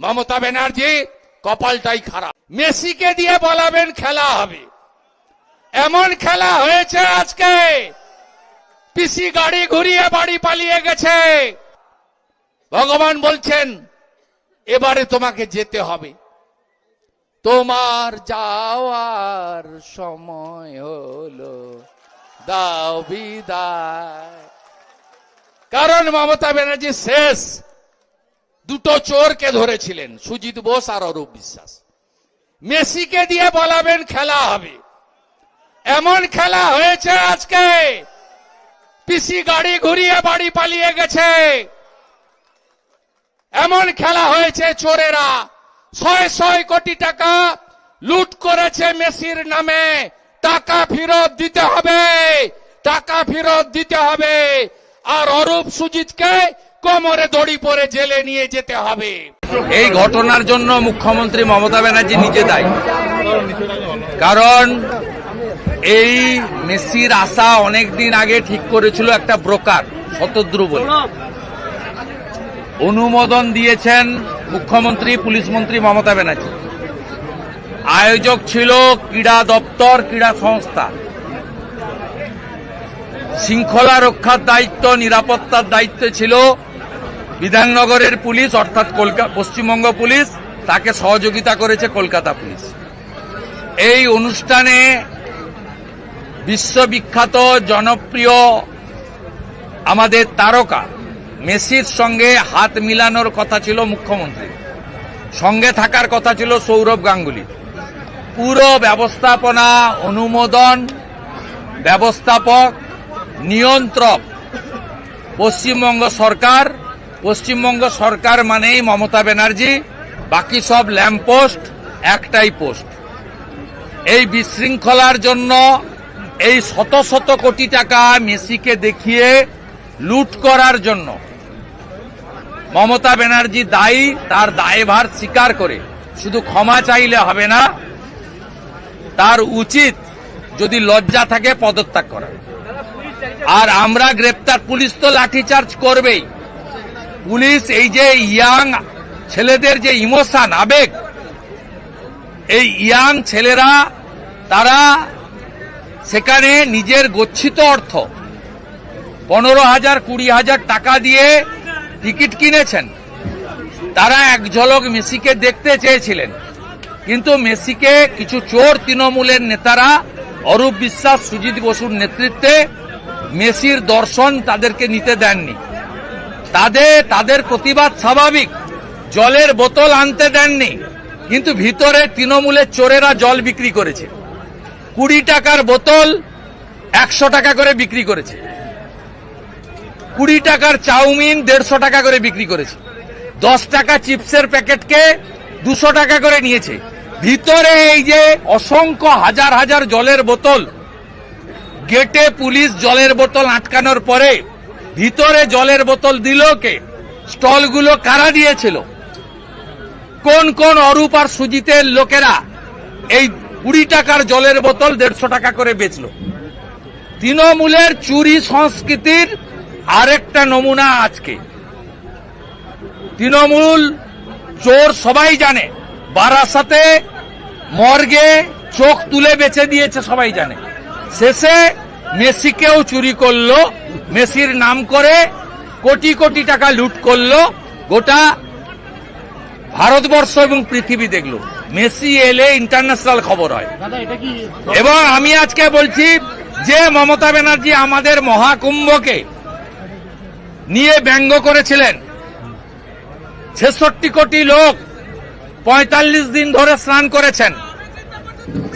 মমতা ব্যানার্জি কপালটাই খারাপ। মেসিকে দিয়ে বলাবেন খেলা হবে, এমন খেলা হয়েছে আজকে পিসি গাড়ি ঘুরিয়ে বাড়ি পালিয়ে গেছে। ভগবান বলছেন এবারে তোমাকে যেতে হবে, তোমার যাওয়ার সময় হলো, দাও বিদায়। কারণ মমতা ব্যানার্জি শেষ দুটো চোরকে ধরেছিলেন, সুজিত বোস আর অরূপ বিশ্বাস। মেসিকে দিয়ে বলাবেন খেলা হবে, এমন খেলা হয়েছে আজকে পিসি গাড়ি ঘুরিয়ে বাড়ি পালিয়ে গেছে। এমন খেলা হয়েছে, চোরেরা ৬০০ কোটি টাকা লুট করেছে মেসির নামে। টাকা ফেরত দিতে হবে, টাকা ফেরত দিতে হবে। আর অরূপ সুজিতকে কোমরে দড়ি পরে জেলে নিয়ে যেতে হবে। এই ঘটনার জন্য মুখ্যমন্ত্রী মমতা ব্যানার্জি নিজে দায়ী। কারণ এই মেসির আশা অনেকদিন আগে ঠিক করেছিল একটা ব্রোকার শতদ্রু বলে। অনুমোদন দিয়েছেন মুখ্যমন্ত্রী, পুলিশ মন্ত্রী মমতা ব্যানার্জি। আয়োজক ছিল ক্রীড়া দপ্তর, ক্রীড়া সংস্থা। শৃঙ্খলা রক্ষার দায়িত্ব, নিরাপত্তার দায়িত্ব ছিল বিধাননগরের পুলিশ অর্থাৎ পশ্চিমবঙ্গ পুলিশ, তাকে সহযোগিতা করেছে কলকাতা পুলিশ। এই অনুষ্ঠানে বিশ্ববিখ্যাত জনপ্রিয় আমাদের তারকা মেসির সঙ্গে হাত মিলানোর কথা ছিল মুখ্যমন্ত্রী, সঙ্গে থাকার কথা ছিল সৌরভ গাঙ্গুলি। পুরো ব্যবস্থাপনা, অনুমোদন, ব্যবস্থাপক, নিয়ন্ত্রক পশ্চিমবঙ্গ সরকার। পশ্চিমবঙ্গ সরকার মানেই মমতা ব্যানার্জি, বাকি সব ল্যাম্পপোস্ট, একটাই পোস্ট। এই বিশৃঙ্খলার জন্য এই শত শত কোটি টাকা মেসিকে দেখিয়ে লুট করার জন্য মমতা ব্যানার্জি দায়ী। তার দায়ভার স্বীকার করে শুধু ক্ষমা চাইলে হবে না, তার উচিত যদি লজ্জা থাকে পদত্যাগ করা। আর আমরা গ্রেপ্তার, পুলিশ তো লাঠিচার্জ করবেই। পুলিশ এই যে ইয়াং ছেলেদের যে ইমোশন, আবেগ, এই ইয়াং ছেলেরা তারা সেখানে নিজের গচ্ছিত অর্থ 15,000 20,000 টাকা দিয়ে টিকিট কিনেছেন। তারা এক ঝলক মেসিকে দেখতে চেয়েছিলেন, কিন্তু মেসিকে কিছু চোর তৃণমূলের নেতারা অরূপ বিশ্বাস, সুজিত বসুর নেতৃত্বে মেসির দর্শন তাদেরকে নিতে দেননি। তাদের প্রতিবাদ স্বাভাবিক, জলের বোতল আনতে দেননি, কিন্তু ভিতরে তৃণমূলের চোরেরা জল বিক্রি করেছে। 20 টাকার বোতল 100 টাকা করে বিক্রি করেছে, 20 টাকার চাউমিন 150 টাকা করে বিক্রি করেছে, 10 টাকা চিপসের প্যাকেটকে 200 টাকা করে নিয়েছে। ভিতরে এই যে অসংখ্য হাজার হাজার জলের বোতল, গেটে পুলিশ জলের বোতল আটকানোর পরে ভিতরে জলের বোতল দিল কে? স্টলগুলো কারা দিয়েছিল? কোন কোন অরূপ আর সুজিতের লোকেরা এই 20 টাকার জলের বোতল 150 টাকা করে বেচল? তৃণমূলের চুরি সংস্কৃতির আরেকটা নমুনা আজকে। তৃণমূল চোর সবাই জানে, বারাসাতে মর্গে চোখ তুলে বেচে দিয়েছে সবাই জানে। শেষে মেসিকেও চুরি করলো, মেসির নাম করে কোটি কোটি টাকা লুট করলো। গোটা ভারতবর্ষ এবং পৃথিবী দেখলো। মেসি এলে ইন্টারন্যাশনাল খবর হয়। এবং আমি আজকে বলছি যে মমতা ব্যানার্জি আমাদের মহাকুম্ভকে নিয়ে ব্যঙ্গ করেছিলেন। 66 কোটি লোক 45 দিন ধরে স্নান করেছেন।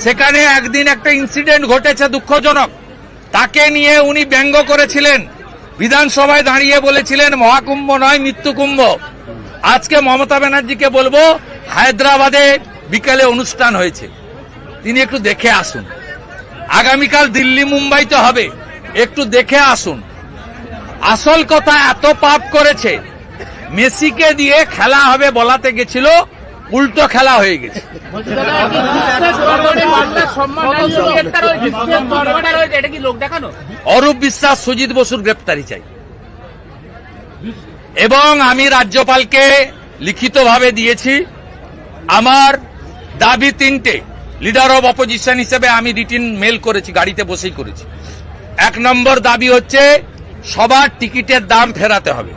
সেখানে একদিন একটা ইনসিডেন্ট ঘটেছে দুঃখজনক, তাকে নিয়ে উনি ব্যঙ্গ করেছিলেন। বিধানসভায় দাঁড়িয়ে বলেছিলেন মহাকুম্ভ নয় মৃত্যুকুম্ভ। আজকে মমতা ব্যানার্জিকে বলবো, হায়দ্রাবাদে বিকালে অনুষ্ঠান হয়েছে, তিনি একটু দেখে আসুন। আগামীকাল দিল্লি মুম্বাইতে হবে, একটু দেখে আসুন। আসল কথা, এত পাপ করেছে, মেসিকে দিয়ে খেলা হবে বলাতে গেছিল, উল্টো খেলা হয়ে গেছে। অরূপ বিশ্বাস, সুজিত বসুর গ্রেপ্তারি চাই। এবং আমি রাজ্যপালকে লিখিতভাবে দিয়েছি। আমার দাবি তিনটে। লিডার অব অপোজিশন হিসেবে আমি রিটিন মেল করেছি, গাড়িতে বসেই করেছি। 1 নম্বর দাবি হচ্ছে সবার টিকিটের দাম ফেরাতে হবে।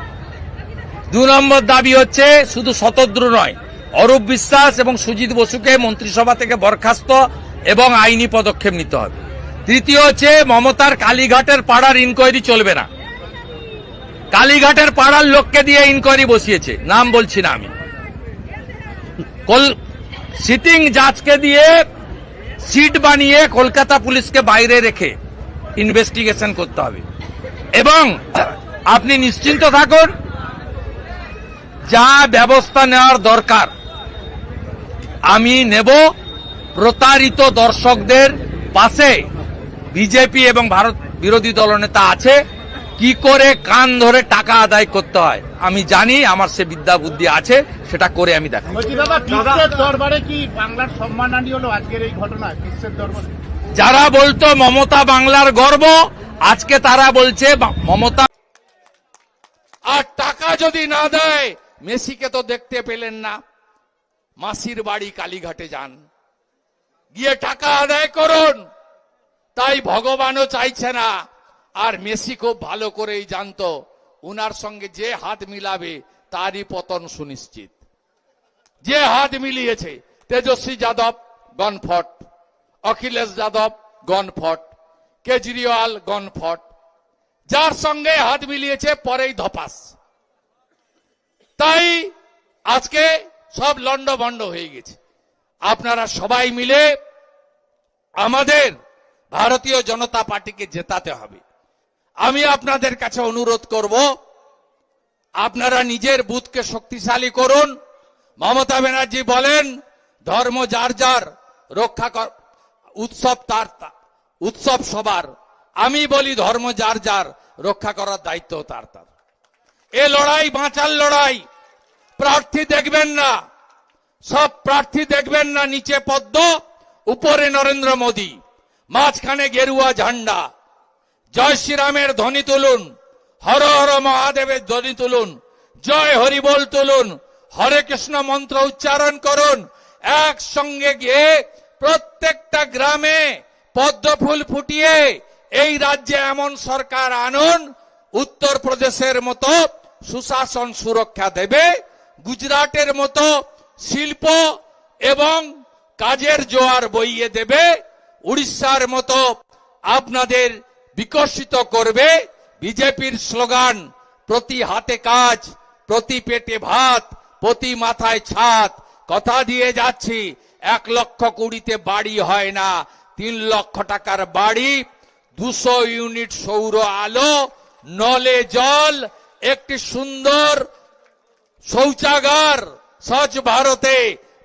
2 নম্বর দাবি হচ্ছে শুধু শতদ্রু নয়, অরূপ বিশ্বাস এবং সুজিত বসুকে মন্ত্রিসভা থেকে বরখাস্ত এবং আইনি পদক্ষেপ নিতে হবে। তৃতীয় হচ্ছে মমতার কালীঘাটের পাড়ার ইনকোয়ারি চলবে না। কালীঘাটের পাড়ার লোককে দিয়ে ইনকোয়ারি বসিয়েছে, নাম বলছি না আমি। সিটিং জাজকে দিয়ে সিট বানিয়ে কলকাতা পুলিশকে বাইরে রেখে ইনভেস্টিগেশন করতে হবে। এবং আপনি নিশ্চিন্ত থাকুন, যা ব্যবস্থা নেওয়ার দরকার আমি নেব। প্রতারিত দর্শকদের পাশে বিজেপি এবং ভারত বিরোধী দলনেতা আছে। কি করে কান ধরে টাকা আদায় করতে হয় আমি জানি, আমার সে বিদ্যা বুদ্ধি আছে, সেটা করে আমি দেখাই। বিশ্বের দরবারে কি বাংলার সম্মানহানি হলো আজকের এই ঘটনা? বিশ্বের দরবারে যারা বলতো মমতা বাংলার গর্ব, আজকে তারা বলছে মমতা। আর টাকা যদি না দেয়, মেসিকে তো দেখতে পেলেন না, মাসির বাড়ি কালীঘাটে যান, গিয়ে টাকা আদায় করুন। তাই ভগবানও চাইছে না। আর মেসি খুব ভালো করেই জানতো উনার সঙ্গে যে হাত মিলাবে তারই পতন সুনিশ্চিত। যে হাত মিলিয়েছে, তেজস্বী যাদব গনফট, অখিলেশ যাদব গনফট, কেজরিওয়াল গনফট, যার সঙ্গে হাত মিলিয়েছে পরেই ধপাস। তাই আজকে সব লন্ডভন্ড হয়ে গেছে। আপনারা সবাই মিলে আমাদের ভারতীয় জনতা পার্টিকে জেতাতে হবে। আমি আপনাদের কাছে অনুরোধ করব, আপনারা নিজের বুথকে শক্তিশালী করুন। মমতা ব্যানার্জি বলেন ধর্ম যার যার, রক্ষা কর উৎসব তার, উৎসব সবার। আমি বলি ধর্ম যার যার, রক্ষা করার দায়িত্ব তার তার। এ লড়াই বাঁচার লড়াই। প্রার্থী দেখবেন না, সব প্রার্থী দেখবেন না নিচে পদ্ম, উপরে নরেন্দ্র মোদী, মাঝখানে গেরুয়া ঝান্ডা। জয় শ্রীরামের ধ্বনি তুলুন, হর হর মহাদেবের ধ্বনি তুলুন, জয় হরিবোল তুলুন, হরে কৃষ্ণ মন্ত্র উচ্চারণ করুন। একসঙ্গে গিয়ে প্রত্যেকটা গ্রামে পদ্ম ফুল ফুটিয়ে এই রাজ্যে এমন সরকার আনুন, উত্তরপ্রদেশের মতো সুশাসন সুরক্ষা দেবে, গুজরাটের মতো শিল্প এবং কাজের জোয়ার বইয়ে দেবে, উড়িষ্যার মতো আপনাদের বিকশিত করবে। বিজেপির স্লোগান প্রতি হাতে কাজ, প্রতি পেটে ভাত, প্রতি মাথায় ছাদ। কথা দিয়ে যাচ্ছি, 1,20,00,000 বাড়ি হয় না, 3 লক্ষ টাকার বাড়ি, 200 ইউনিট সৌর আলো, নলে জল, একটি সুন্দর শৌচাগার স্বচ্ছ ভারতে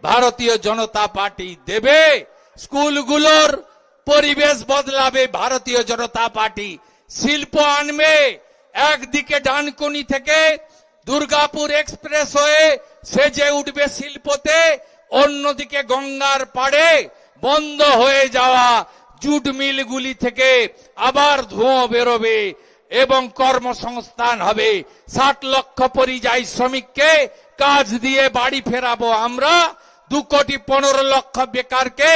ভারতীয় জনতা পার্টি দেবে। স্কুলগুলোর পরিবেশ বদলাবে ভারতীয় জনতা পার্টি। শিল্প আনবে, একদিকে ডানকুনি থেকে দুর্গাপুর এক্সপ্রেস হয়ে সেজে উঠবে শিল্পতে, অন্যদিকে গঙ্গার পাড়ে বন্ধ হয়ে যাওয়া জুট মিলগুলি থেকে আবার ধোঁয়া বেরোবে এবং কর্মসংস্থান হবে। 60 লক্ষ পরিযায়ী শ্রমিককে কাজ দিয়ে বাড়ি ফেরাবো আমরা। 2,15,00,000 বেকারকে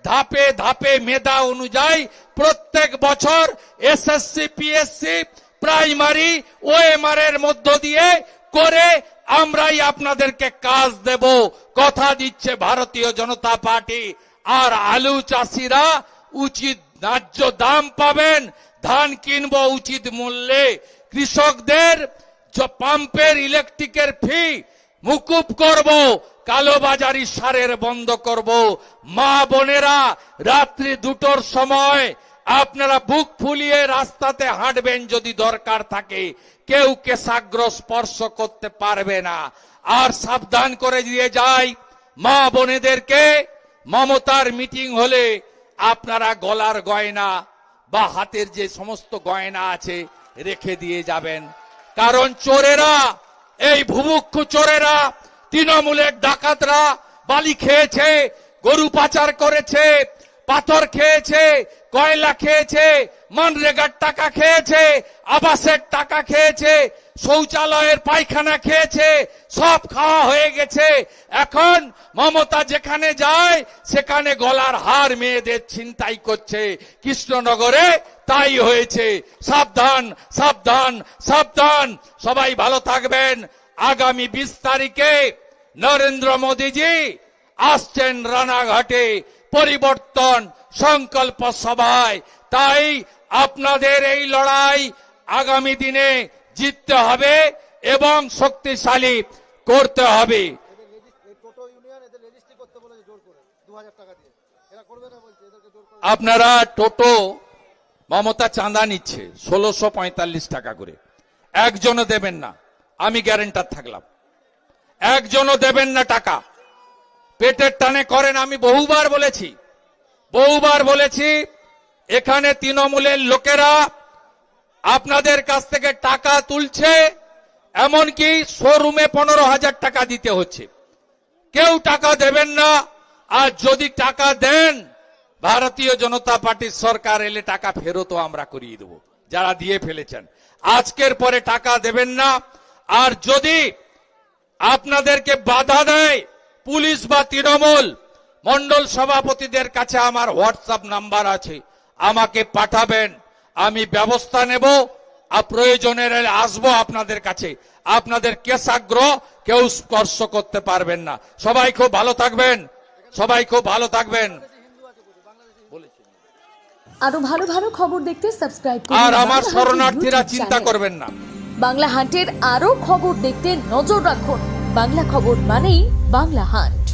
ধাপে ধাপে মেধা অনুযায়ী প্রত্যেক বছর এসএসসি, পিএসসি, প্রাইমারি, ওএমআর এর মধ্য দিয়ে করে আমরাই আপনাদেরকে কাজ দেব, কথা দিচ্ছে ভারতীয় জনতা পার্টি। আর আলু চাষিরা উচিত ন্যায্য দাম পাবেন, ধান কিনবো উচিত মূল্যে, কৃষকদের পাম্পের ইলেকট্রিকের ফি মুকুব করব, কালোবাজারি সারের বন্ধ করব। মা বোনেরা রাত্রি 2টোর সময় আপনারা বুক ফুলিয়ে রাস্তাতে হাঁটবেন যদি দরকার থাকে, কেউ কেশাগ্র স্পর্শ করতে পারবে না। আর সাবধান করে দিয়ে যাই মা বোনেদেরকে, মমতার মিটিং হলে আপনারা গলার গয়না বা হাতের যে সমস্ত গয়না আছে রেখে দিয়ে যাবেন। কারণ চোরেরা, এই ভুবুক্ষু চোরেরা, তৃণমূলের ডাকাতরা বালি খেয়েছে, গরু পাচার করেছে, পাথর খেয়েছে, কয়লা খেয়েছে, মানরেগার টাকা খেয়েছে, আবাসের টাকা খেয়েছে, শৌচালয়ের পায়খানা খেয়েছে, সব খাওয়া হয়ে গেছে। এখন মমতা যেখানে যায় সেখানে গলার হার মেয়েদের ছিনতাই করছে। কৃষ্ণনগরে তাই হয়েছে। সাবধান, সাবধান, সাবধান। সবাই ভালো থাকবেন। আগামী 20 তারিখে নরেন্দ্র মোদীজি আসছেন রানাঘাটে পরিবর্তন সংকল্প সভায়। তাই আপনাদের এই লড়াই আগামী দিনে জিততে হবে এবং শক্তিশালী করতে হবে। আপনারা টোটো মমতা চাঁদা নিচ্ছে 1645 টাকা করে, একজনও দেবেন না, আমি গ্যারেন্টার থাকলাম। একজনও দেবেন না টাকা, পেটের টানে করেন। আমি বহুবার বলেছি এখানে তৃণমূলের লোকেরা আপনাদের কাছ থেকে টাকা তুলছে, এমনকি শোরুমে 15,000 টাকা দিতে হচ্ছে। কেউ টাকা দেবেন না। আর যদি টাকা দেন, ভারতীয় জনতা পার্টির সরকার এলে টাকা ফেরতও আমরা করিয়ে দেব, যারা দিয়ে ফেলেছেন। আজকের পরে টাকা দেবেন না। আর যদি আপনাদেরকে বাধা দেয় পুলিশ বা তৃণমূল, মন্ডল সভাপতিদের কাছে আমার হোয়াটসঅ্যাপ নাম্বার আছে, আমাকে পাঠাবেন, আমি ব্যবস্থা নেব। আর প্রয়োজনে আসবো আপনাদের কাছে। আপনাদের কেশাগ্রহ কেউ স্পর্শ করতে পারবেন না। সবাই খুব ভালো থাকবেন, সবাই খুব ভালো থাকবেন। আরো ভালো ভালো খবর দেখতে সাবস্ক্রাইব করুন। আর আমার শরণার্থীরা চিন্তা করবেন না। বাংলা হান্টের আরো খবর দেখতে নজর রাখুন। বাংলা খবর মানেই বাংলা হান্ট।